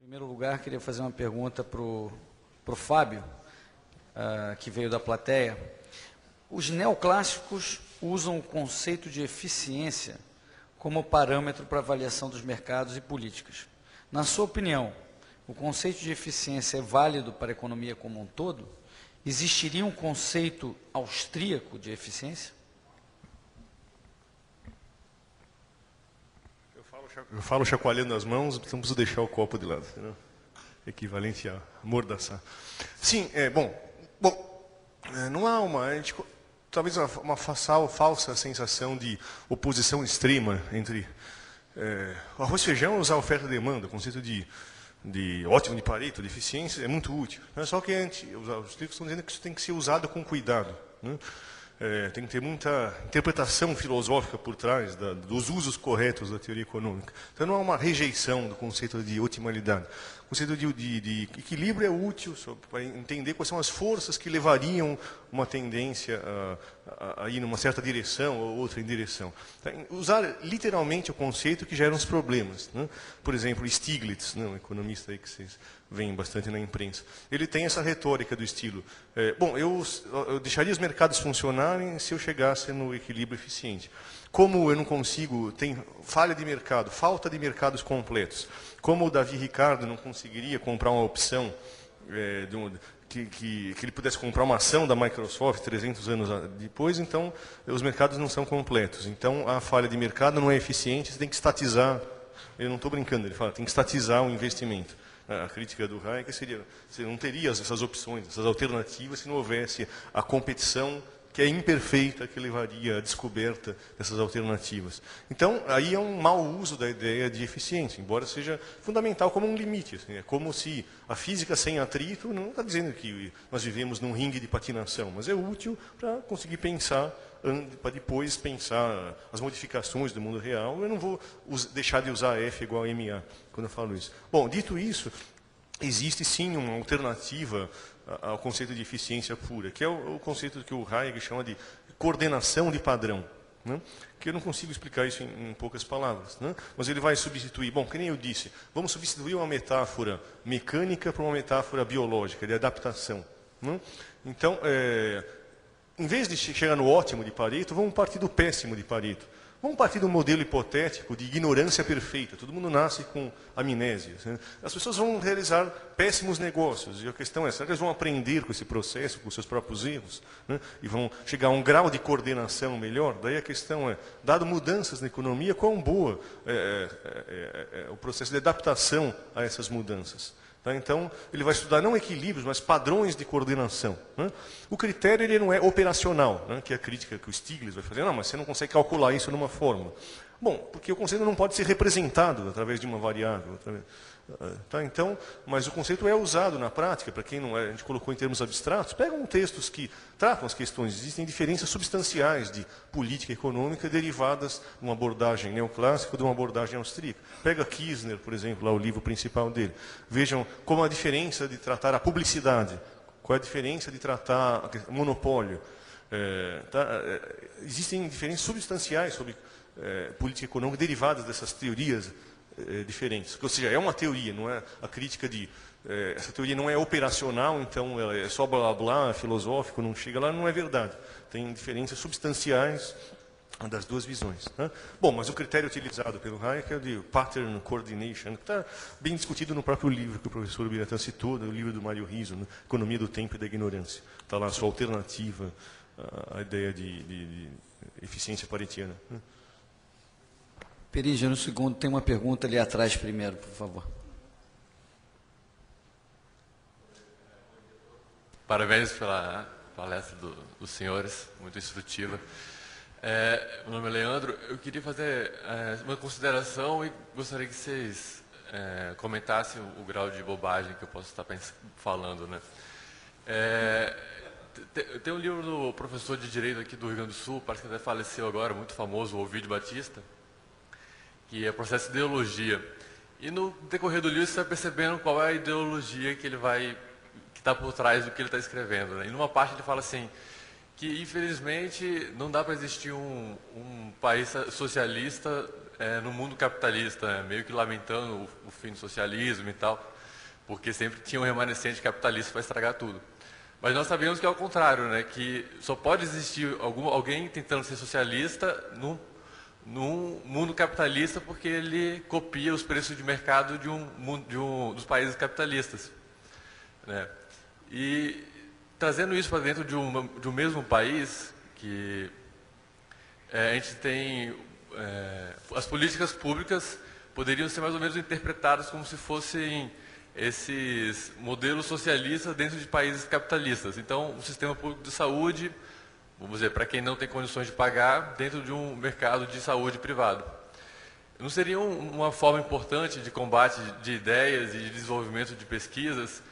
Em primeiro lugar, queria fazer uma pergunta para o Fábio, que veio da plateia. Os neoclássicos usam o conceito de eficiência como parâmetro para avaliação dos mercados e políticas. Na sua opinião, o conceito de eficiência é válido para a economia como um todo? Existiria um conceito austríaco de eficiência? Eu falo chacoalhando as mãos, então preciso deixar o copo de lado, né? Equivalente a amordaçar. Sim, não há talvez uma falsa sensação de oposição extrema entre arroz e feijão, usar oferta e demanda, o conceito de ótimo de Pareto, de eficiência, é muito útil. Só que os austríacos estão dizendo que isso tem que ser usado com cuidado, né? Tem que ter muita interpretação filosófica por trás dos usos corretos da teoria econômica. Então não há uma rejeição do conceito de otimalidade. O conceito de equilíbrio é útil para entender quais são as forças que levariam uma tendência a ir numa certa direção ou outra em direção. Usar literalmente o conceito que gera uns problemas, né? Por exemplo, Stiglitz, né, um economista aí que vocês veem bastante na imprensa, ele tem essa retórica do estilo, eu deixaria os mercados funcionarem se eu chegasse no equilíbrio eficiente. Como eu não consigo, tem falha de mercado, falta de mercados completos. Como o Davi Ricardo não conseguiria comprar uma opção que ele pudesse comprar uma ação da Microsoft 300 anos depois, então os mercados não são completos. Então a falha de mercado não é eficiente, você tem que estatizar. Eu não estou brincando, ele fala, tem que estatizar o investimento. A crítica do Hayek seria, você não teria essas opções, essas alternativas, se não houvesse a competição que é imperfeita, que levaria à descoberta dessas alternativas. Então, aí é um mau uso da ideia de eficiência, embora seja fundamental como um limite. Assim, é como se a física sem atrito, não está dizendo que nós vivemos num ringue de patinação, mas é útil para conseguir pensar, para depois pensar as modificações do mundo real. Eu não vou deixar de usar F igual a MA quando eu falo isso. Bom, dito isso, existe sim uma alternativa ao conceito de eficiência pura, que é o conceito que o Hayek chama de coordenação de padrão, né? Que eu não consigo explicar isso em poucas palavras, né? Mas ele vai substituir, bom, que nem eu disse, vamos substituir uma metáfora mecânica por uma metáfora biológica, de adaptação, né? Então, em vez de chegar no ótimo de Pareto, vamos partir do péssimo de Pareto. Vamos partir de um modelo hipotético de ignorância perfeita. Todo mundo nasce com amnésia, né? As pessoas vão realizar péssimos negócios. E a questão é, será que eles vão aprender com esse processo, com seus próprios erros, né? E vão chegar a um grau de coordenação melhor? Daí a questão é, dado mudanças na economia, quão boa é o processo de adaptação a essas mudanças? Tá? Então, ele vai estudar não equilíbrios, mas padrões de coordenação, né? O critério ele não é operacional, né? Que é a crítica que o Stiglitz vai fazer. Não, mas você não consegue calcular isso numa fórmula. Bom, porque o conceito não pode ser representado através de uma variável. Tá? Então, mas o conceito é usado na prática, para quem não é, a gente colocou em termos abstratos, pegam textos que tratam as questões, existem diferenças substanciais de política econômica derivadas de uma abordagem neoclássica ou de uma abordagem austríaca. Pega Kirchner, por exemplo, lá o livro principal dele. Vejam como a diferença de tratar a publicidade, qual é a diferença de tratar o monopólio. Existem diferenças substanciais sobre política econômica derivadas dessas teorias diferentes. Ou seja, é uma teoria, não é a crítica de... essa teoria não é operacional, então ela é só blá blá, filosófico, não chega lá, não é verdade. Tem diferenças substanciais das duas visões, né? Bom, mas o critério utilizado pelo Hayek é o de pattern coordination, que está bem discutido no próprio livro que o professor Biratã citou, o livro do Mário Rizzo, né? Economia do Tempo e da Ignorância. Está lá a sua alternativa à ideia de eficiência paretiana, né? Perígio, no segundo, tem uma pergunta ali atrás primeiro, por favor. Parabéns pela palestra dos senhores, muito instrutiva. Meu nome é Leandro, eu queria fazer uma consideração e gostaria que vocês comentassem o grau de bobagem que eu posso estar falando, né? Tem um livro do professor de Direito aqui do Rio Grande do Sul, parece que até faleceu agora, muito famoso, o Ovidio Batista, que é processo de ideologia. E no decorrer do livro você vai percebendo qual é a ideologia que está por trás do que ele está escrevendo, né? E numa parte ele fala assim, que infelizmente não dá para existir um país socialista no mundo capitalista, né? Meio que lamentando o fim do socialismo e tal. porque sempre tinha um remanescente capitalista para estragar tudo. Mas nós sabemos que é o contrário, né? Que só pode existir alguém tentando ser socialista num mundo capitalista porque ele copia os preços de mercado dos países capitalistas, né? E trazendo isso para dentro de um mesmo país, que a gente tem as políticas públicas poderiam ser mais ou menos interpretadas como se fossem esses modelos socialistas dentro de países capitalistas. Então, o sistema público de saúde, vamos dizer, para quem não tem condições de pagar, dentro de um mercado de saúde privado. Não seria uma forma importante de combate de ideias e de desenvolvimento de pesquisas,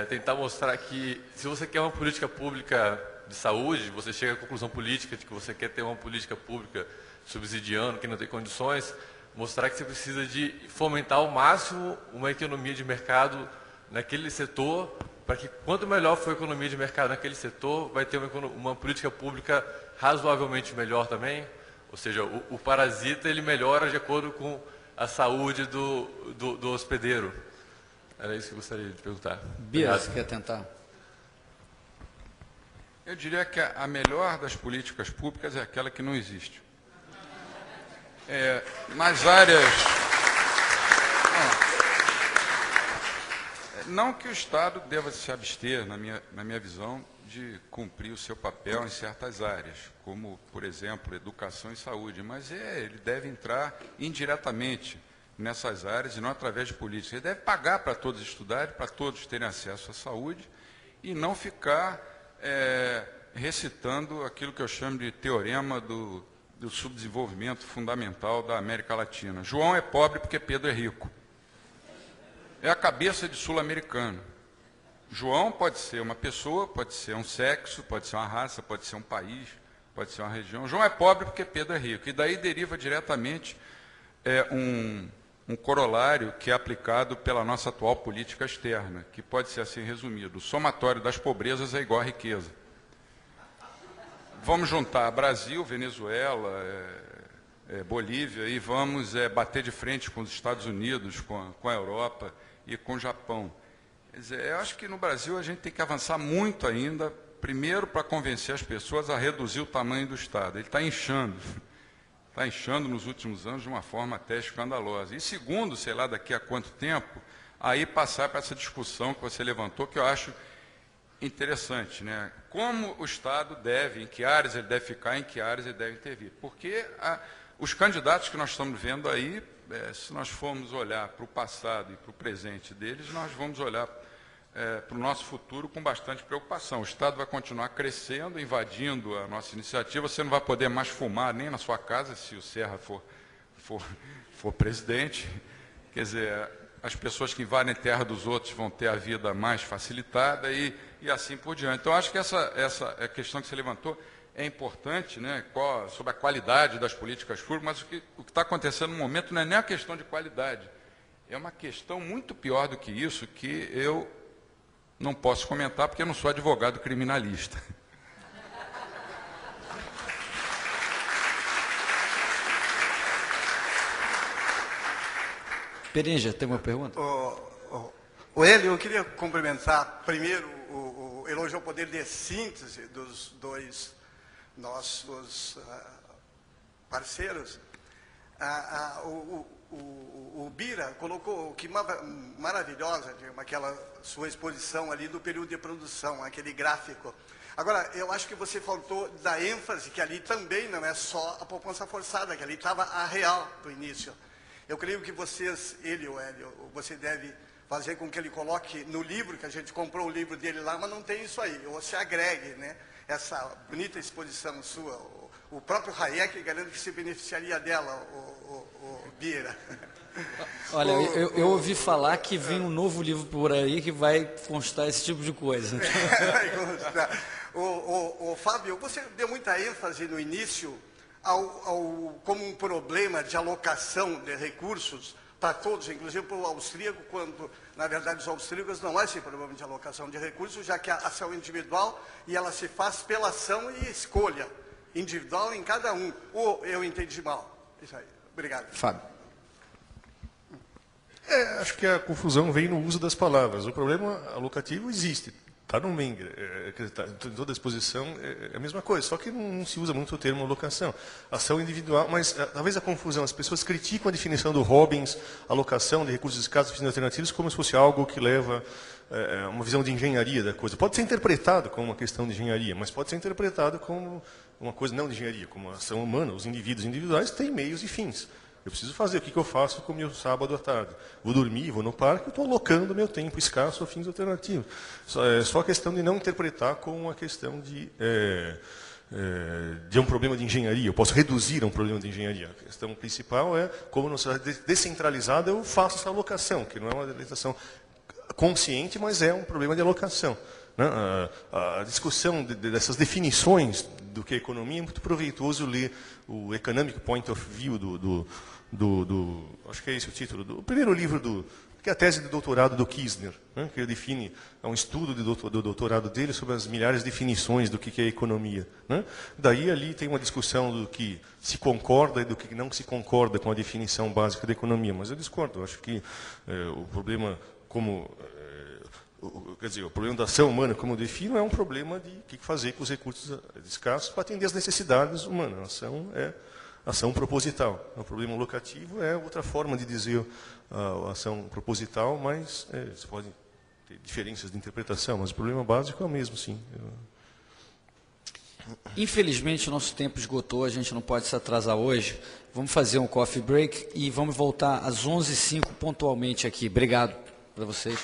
tentar mostrar que, se você quer uma política pública de saúde, você chega à conclusão política de que você quer ter uma política pública subsidiando quem não tem condições, mostrar que você precisa de fomentar ao máximo uma economia de mercado naquele setor, para que quanto melhor for a economia de mercado naquele setor, vai ter uma política pública razoavelmente melhor também. Ou seja, o parasita ele melhora de acordo com a saúde do hospedeiro. Era isso que eu gostaria de perguntar. Bira, você quer tentar? Eu diria que a melhor das políticas públicas é aquela que não existe. Nas áreas... Não que o Estado deva se abster, na minha visão, de cumprir o seu papel em certas áreas, como, por exemplo, educação e saúde, mas ele deve entrar indiretamente nessas áreas e não através de políticas. Ele deve pagar para todos estudarem, para todos terem acesso à saúde e não ficar recitando aquilo que eu chamo de teorema do subdesenvolvimento fundamental da América Latina. João é pobre porque Pedro é rico. É a cabeça de sul-americano. João pode ser uma pessoa, pode ser um sexo, pode ser uma raça, pode ser um país, pode ser uma região. João é pobre porque Pedro é rico. E daí deriva diretamente um corolário que é aplicado pela nossa atual política externa, que pode ser assim resumido: o somatório das pobrezas é igual à riqueza. Vamos juntar Brasil, Venezuela, Bolívia e vamos bater de frente com os Estados Unidos, com a Europa e com o Japão. Quer dizer, eu acho que no Brasil a gente tem que avançar muito ainda, primeiro para convencer as pessoas a reduzir o tamanho do Estado. Ele está inchando nos últimos anos de uma forma até escandalosa. E segundo, sei lá daqui a quanto tempo, aí passar para essa discussão que você levantou, que eu acho interessante, né? Como o Estado deve, em que áreas ele deve ficar, em que áreas ele deve intervir. Porque os candidatos que nós estamos vendo aí, se nós formos olhar para o passado e para o presente deles, nós vamos olhar para o nosso futuro com bastante preocupação. O Estado vai continuar crescendo, invadindo a nossa iniciativa, você não vai poder mais fumar nem na sua casa, se o Serra for presidente. Quer dizer, as pessoas que invadem a terra dos outros vão ter a vida mais facilitada e assim por diante. Então, acho que essa questão que você levantou é importante, né, sobre a qualidade das políticas públicas, mas o que está acontecendo no momento não é nem a questão de qualidade, é uma questão muito pior do que isso, que eu não posso comentar porque eu não sou advogado criminalista. Perinja, tem uma pergunta? O Hélio, eu queria cumprimentar primeiro o elogio ao poder de síntese dos dois nossos parceiros. O Bira colocou que maravilhosa, aquela sua exposição ali do período de produção, aquele gráfico. Agora, eu acho que você faltou da ênfase que ali também não é só a poupança forçada, que ali estava a real do início. Eu creio que ele, o Hélio, você deve fazer com que ele coloque no livro, que a gente comprou o livro dele lá, mas não tem isso aí, ou se agregue, né, essa bonita exposição sua. O próprio Hayek garante que se beneficiaria dela, o Bira. Olha, eu ouvi falar que vem um novo livro por aí que vai constar esse tipo de coisa. Vai constar. Fábio, você deu muita ênfase no início como um problema de alocação de recursos para todos, inclusive para o austríaco, quando, na verdade, os austríacos não há esse problema de alocação de recursos, já que a ação individual, e ela se faz pela ação e escolha individual em cada um. Ou eu entendi mal? Isso aí. Obrigado. Fábio. Acho que a confusão vem no uso das palavras. O problema alocativo existe. Está no Menger, tá em toda a exposição, é a mesma coisa, só que não se usa muito o termo alocação. Ação individual, mas talvez a confusão, as pessoas criticam a definição do Robbins, alocação de recursos escassos e fins alternativos, como se fosse algo que leva a uma visão de engenharia da coisa. Pode ser interpretado como uma questão de engenharia, mas pode ser interpretado como uma coisa não de engenharia, como a ação humana. Os indivíduos individuais têm meios e fins. Eu preciso fazer o que eu faço com o meu sábado à tarde. Vou dormir, vou no parque, eu estou alocando meu tempo escasso a fins alternativos. Só a questão de não interpretar como uma questão de um problema de engenharia. Eu posso reduzir a um problema de engenharia. A questão principal é como na sociedade descentralizada eu faço essa alocação, que não é uma alocação consciente, mas é um problema de alocação. A discussão dessas definições do que é economia é muito proveitoso ler o Economic Point of View acho que é esse o título, do primeiro livro que é a tese de doutorado do Kirchner, que ele define, é um estudo do doutorado dele sobre as milhares de definições do que é economia. Daí ali tem uma discussão do que se concorda e do que não se concorda com a definição básica da economia, mas eu discordo, eu acho que o problema quer dizer, o problema da ação humana, como eu defino, é um problema de o que fazer com os recursos escassos para atender às necessidades humanas. A ação é ação proposital. O problema locativo é outra forma de dizer a ação proposital, mas você pode ter diferenças de interpretação, mas o problema básico é o mesmo, sim. Infelizmente, o nosso tempo esgotou, a gente não pode se atrasar hoje. Vamos fazer um coffee break e vamos voltar às 11h05 pontualmente aqui. Obrigado para vocês.